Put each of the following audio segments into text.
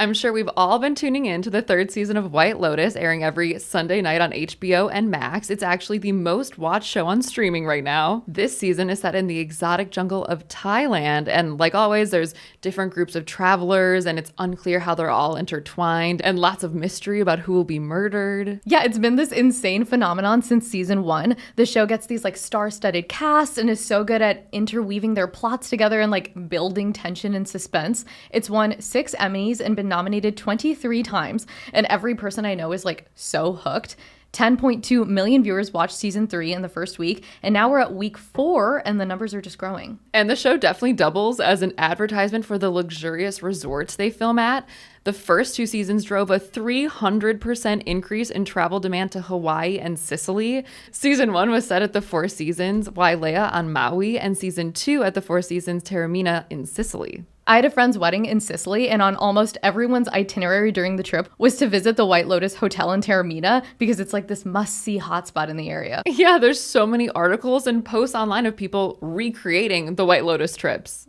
I'm sure we've all been tuning in to the third season of White Lotus, airing every Sunday night on HBO and Max. It's actually the most watched show on streaming right now. This season is set in the exotic jungle of Thailand, and like always, there's different groups of travelers, and it's unclear how they're all intertwined, and lots of mystery about who will be murdered. Yeah, it's been this insane phenomenon since season 1. The show gets these like star-studded casts and is so good at interweaving their plots together and like building tension and suspense. It's won 6 Emmys and been nominated 23 times, and every person I know is like so hooked. 10.2 million viewers watched season 3 in the first week, and now we're at week 4 and the numbers are just growing. And the show definitely doubles as an advertisement for the luxurious resorts they film at. The first 2 seasons drove a 300% increase in travel demand to Hawaii and Sicily. Season 1 was set at the Four Seasons Wailea on Maui, and season 2 at the Four Seasons Taormina in Sicily. I had a friend's wedding in Sicily, and on almost everyone's itinerary during the trip was to visit the White Lotus Hotel in Taormina because it's like this must-see hotspot in the area. Yeah, there's so many articles and posts online of people recreating the White Lotus trips.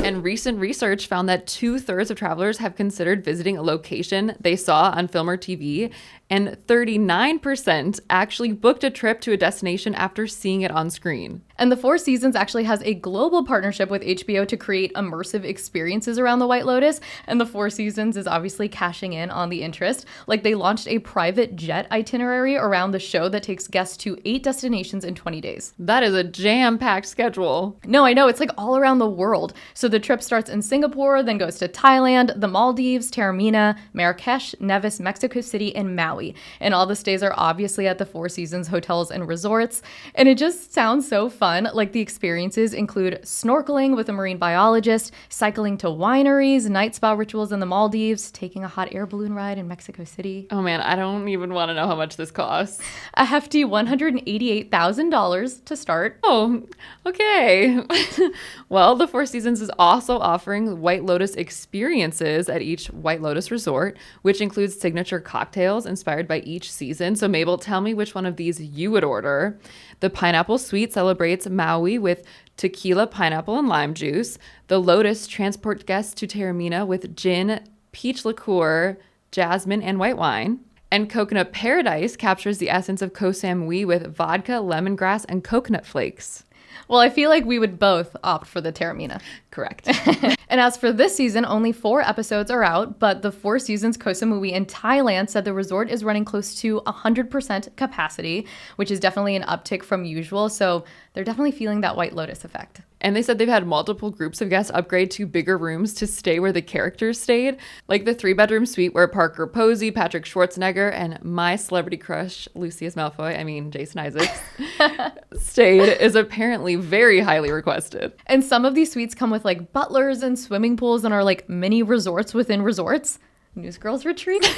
And recent research found that 2/3 of travelers have considered visiting a location they saw on film or TV, and 39% actually booked a trip to a destination after seeing it on screen. And the Four Seasons actually has a global partnership with HBO to create immersive experiences around the White Lotus, and the Four Seasons is obviously cashing in on the interest. Like, they launched a private jet itinerary around the show that takes guests to 8 destinations in 20 days. That is a jam-packed schedule. No, I know, it's like all around the world. So the trip starts in Singapore, then goes to Thailand, the Maldives, Taormina, Marrakesh, Nevis, Mexico City, and Maui. And all the stays are obviously at the Four Seasons hotels and resorts. And it just sounds so fun. Like, the experiences include snorkeling with a marine biologist, cycling to wineries, night spa rituals in the Maldives, taking a hot air balloon ride in Mexico City. Oh man, I don't even want to know how much this costs. A hefty $188,000 to start. Oh, okay. Well, the Four Seasons is also offering White Lotus experiences at each White Lotus resort, which includes signature cocktails inspired by each season. So Mabel, tell me which one of these you would order. The Pineapple Suite celebrates Maui with tequila, pineapple, and lime juice. The Lotus transports guests to Taormina with gin, peach liqueur, jasmine, and white wine. And Coconut Paradise captures the essence of Koh Samui with vodka, lemongrass, and coconut flakes. Well, I feel like we would both opt for the Taormina. Correct. And as for this season, only 4 episodes are out, but the Four Seasons Koh Samui in Thailand said the resort is running close to 100% capacity, which is definitely an uptick from usual. So they're definitely feeling that White Lotus effect. And they said they've had multiple groups of guests upgrade to bigger rooms to stay where the characters stayed. Like the 3-bedroom suite where Parker Posey, Patrick Schwarzenegger, and my celebrity crush, Lucius Malfoy, Jason Isaacs, stayed is apparently very highly requested. And some of these suites come with like butlers and swimming pools and are like mini resorts within resorts. Newsgirls retreat.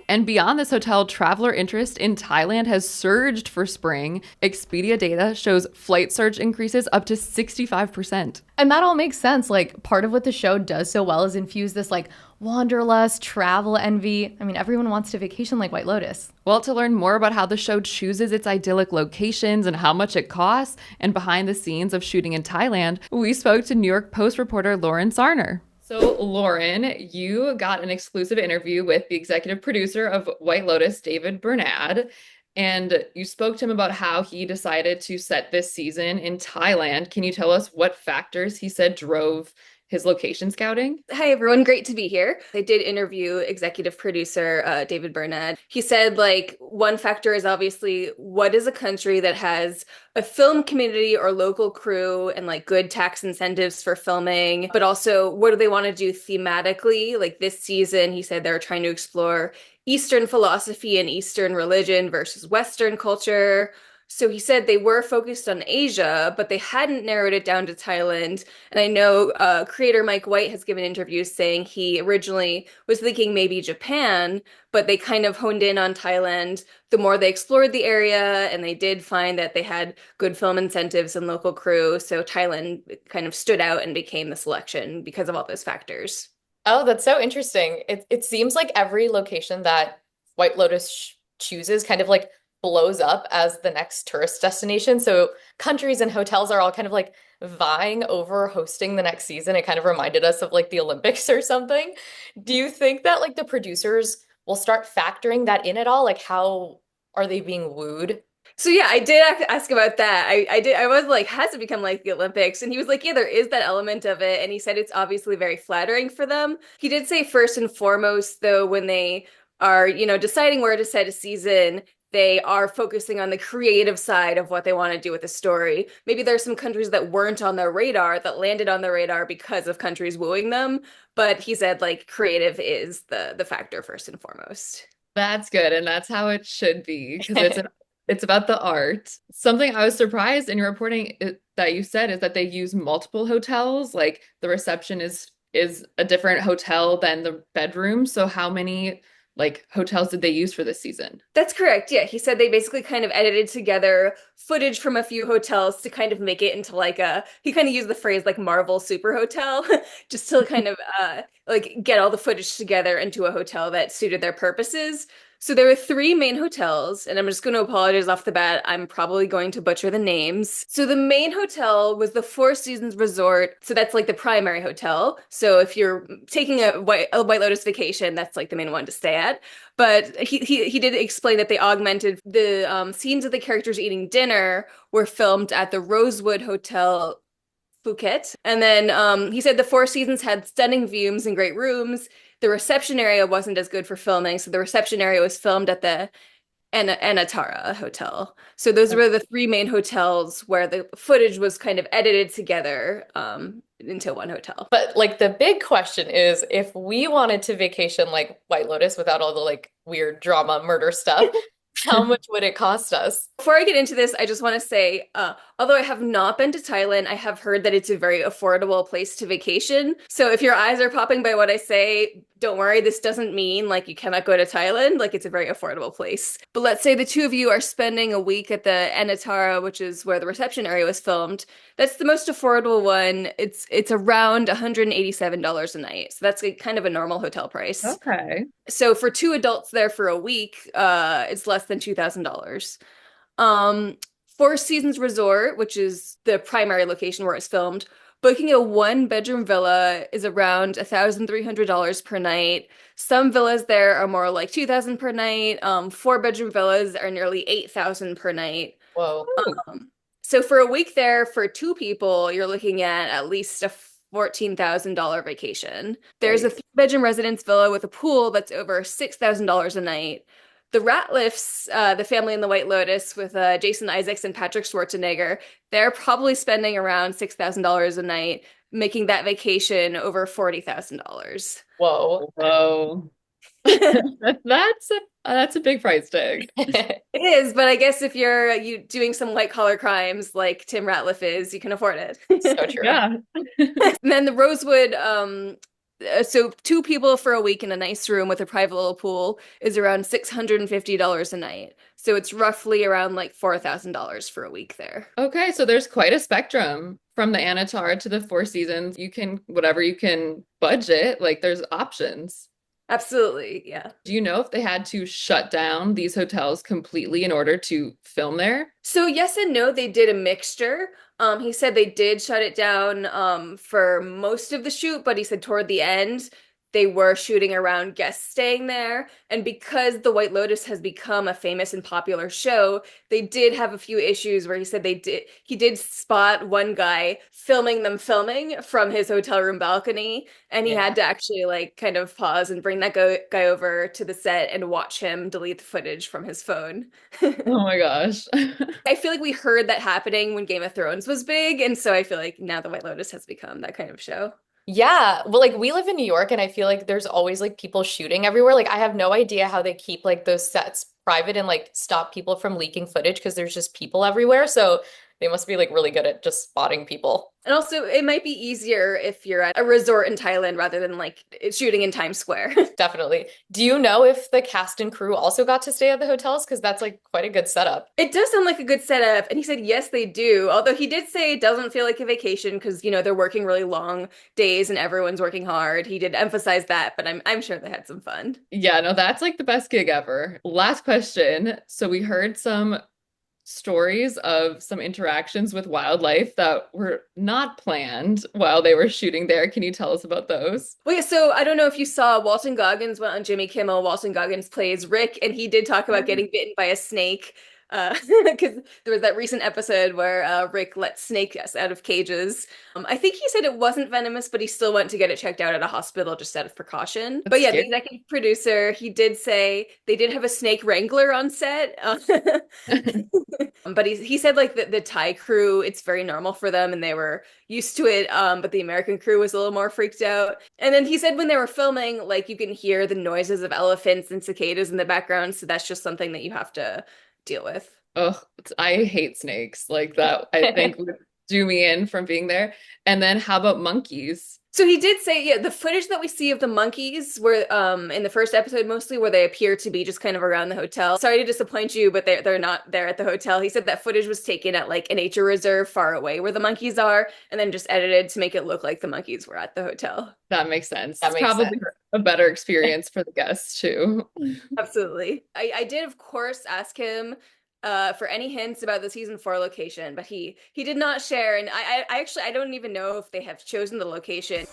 And beyond this hotel, traveler interest in Thailand has surged for spring. Expedia data shows flight search increases up to 65%. And that all makes sense. Like, part of what the show does so well is infuse this like wanderlust, travel envy. Everyone wants to vacation like White Lotus. Well, to learn more about how the show chooses its idyllic locations and how much it costs, and behind the scenes of shooting in Thailand, we spoke to New York Post reporter Lauren Sarner. So, Lauren, you got an exclusive interview with the executive producer of White Lotus, David Bernad, and you spoke to him about how he decided to set this season in Thailand. Can you tell us what factors he said drove his location scouting? Hi, everyone. Great to be here. I did interview executive producer David Bernad. He said, one factor is obviously what is a country that has a film community or local crew and good tax incentives for filming, but also what do they want to do thematically? Like this season, he said they were trying to explore Eastern philosophy and Eastern religion versus Western culture. So he said they were focused on Asia, but they hadn't narrowed it down to Thailand. And I know creator Mike White has given interviews saying he originally was thinking maybe Japan, but they kind of honed in on Thailand the more they explored the area, and they did find that they had good film incentives and local crew. So Thailand kind of stood out and became the selection because of all those factors. Oh, that's so interesting. It seems like every location that White Lotus chooses kind of blows up as the next tourist destination. So countries and hotels are all kind of like vying over hosting the next season. It kind of reminded us of like the Olympics or something. Do you think that like the producers will start factoring that in at all? Like how are they being wooed? So yeah, I did ask about that. I did. I was like, has it become like the Olympics? And he was like, yeah, there is that element of it. And he said it's obviously very flattering for them. He did say first and foremost, though, when they are, deciding where to set a season, they are focusing on the creative side of what they want to do with the story. Maybe there's some countries that weren't on their radar that landed on their radar because of countries wooing them. But he said like creative is the factor first and foremost. That's good, and that's how it should be because it's about the art. Something I was surprised in your reporting that you said is that they use multiple hotels. Like the reception is a different hotel than the bedroom. So how many like hotels did they use for this season? That's correct. Yeah, he said they basically kind of edited together footage from a few hotels to kind of make it into like he kind of used the phrase like Marvel super hotel just to kind of like get all the footage together into a hotel that suited their purposes. So there were three main hotels, and I'm just going to apologize off the bat. I'm probably going to butcher the names. So the main hotel was the Four Seasons Resort. So that's like the primary hotel. So if you're taking a White Lotus vacation, that's like the main one to stay at. But he did explain that they augmented the scenes of the characters eating dinner were filmed at the Rosewood Hotel Phuket. And then he said the Four Seasons had stunning views and great rooms. The reception area wasn't as good for filming, so the reception area was filmed at the Anatara Hotel. So those were the three main hotels where the footage was kind of edited together into one hotel. But like the big question is if we wanted to vacation like White Lotus without all the like weird drama murder stuff, how much would it cost us? Before I get into this, I just want to say, although I have not been to Thailand, I have heard that it's a very affordable place to vacation. So if your eyes are popping by what I say, don't worry, this doesn't mean like you cannot go to Thailand. Like it's a very affordable place. But let's say the two of you are spending a week at the Anatara, which is where the reception area was filmed. That's the most affordable one. It's around $187 a night. So that's kind of a normal hotel price. Okay. So for two adults there for a week, it's less than $2,000. Four Seasons Resort, which is the primary location where it's filmed, booking a one-bedroom villa is around $1,300 per night. Some villas there are more like $2,000 per night. Four-bedroom villas are nearly $8,000 per night. Whoa. So for a week there, for two people, you're looking at least a $14,000 vacation. There's a three-bedroom residence villa with a pool that's over $6,000 a night. The Ratliffs, the family in the White Lotus with Jason Isaacs and Patrick Schwarzenegger, they're probably spending around $6,000 a night, making that vacation over $40,000. Whoa. Whoa. That's a big price tag. It is, but I guess if you're doing some white collar crimes like Tim Ratliff is, you can afford it. So true. Yeah. And then the Rosewood, so two people for a week in a nice room with a private little pool is around $650 a night. So it's roughly around like $4,000 for a week there. Okay, so there's quite a spectrum from the Anatar to the Four Seasons. You can whatever you can budget, like there's options. Absolutely, yeah. Do you know if they had to shut down these hotels completely in order to film there? So yes and no, they did a mixture. He said they did shut it down for most of the shoot, but he said toward the end they were shooting around guests staying there. And because the White Lotus has become a famous and popular show, they did have a few issues where he said he did spot one guy filming them filming from his hotel room balcony, and he had to actually like kind of pause and bring that guy over to the set and watch him delete the footage from his phone. Oh my gosh. I feel like we heard that happening when Game of Thrones was big, and so I feel like now the White Lotus has become that kind of show. Yeah, well, like we live in New York and I feel like there's always like people shooting everywhere. Like I have no idea how they keep like those sets private and like stop people from leaking footage because there's just people everywhere. So They must be like really good at just spotting people. And also, it might be easier if you're at a resort in Thailand rather than like shooting in Times Square. Definitely. Do you know if the cast and crew also got to stay at the hotels? Because that's like quite a good setup. It does sound like a good setup. And he said, yes, they do. Although he did say it doesn't feel like a vacation because, they're working really long days and everyone's working hard. He did emphasize that, but I'm sure they had some fun. Yeah, no, that's like the best gig ever. Last question. So we heard some stories of some interactions with wildlife that were not planned while they were shooting there. Can you tell us about those? Well, yeah, so I don't know if you saw Walton Goggins went on Jimmy Kimmel. Walton Goggins plays Rick, and he did talk about getting bitten by a snake. Because there was that recent episode where Rick let snakes out of cages. I think he said it wasn't venomous, but he still went to get it checked out at a hospital just out of precaution. That's But yeah, the scary. executive producer, he did say they did have a snake wrangler on set. But he said like the Thai crew, it's very normal for them and they were used to it. But the American crew was a little more freaked out. And then he said when they were filming, like you can hear the noises of elephants and cicadas in the background. So that's just something that you have to deal with. Oh, I hate snakes. Like that, I think would do me in from being there. And then how about monkeys? So he did say, yeah, the footage that we see of the monkeys were in the first episode mostly where they appear to be just kind of around the hotel. Sorry to disappoint you, but they're not there at the hotel. He said that footage was taken at like a nature reserve far away where the monkeys are, and then just edited to make it look like the monkeys were at the hotel. That makes sense. That It's makes probably sense. a better experience for the guests too. Absolutely. I did, of course, ask him for any hints about the season 4 location, but he did not share. And I actually I don't even know if they have chosen the location.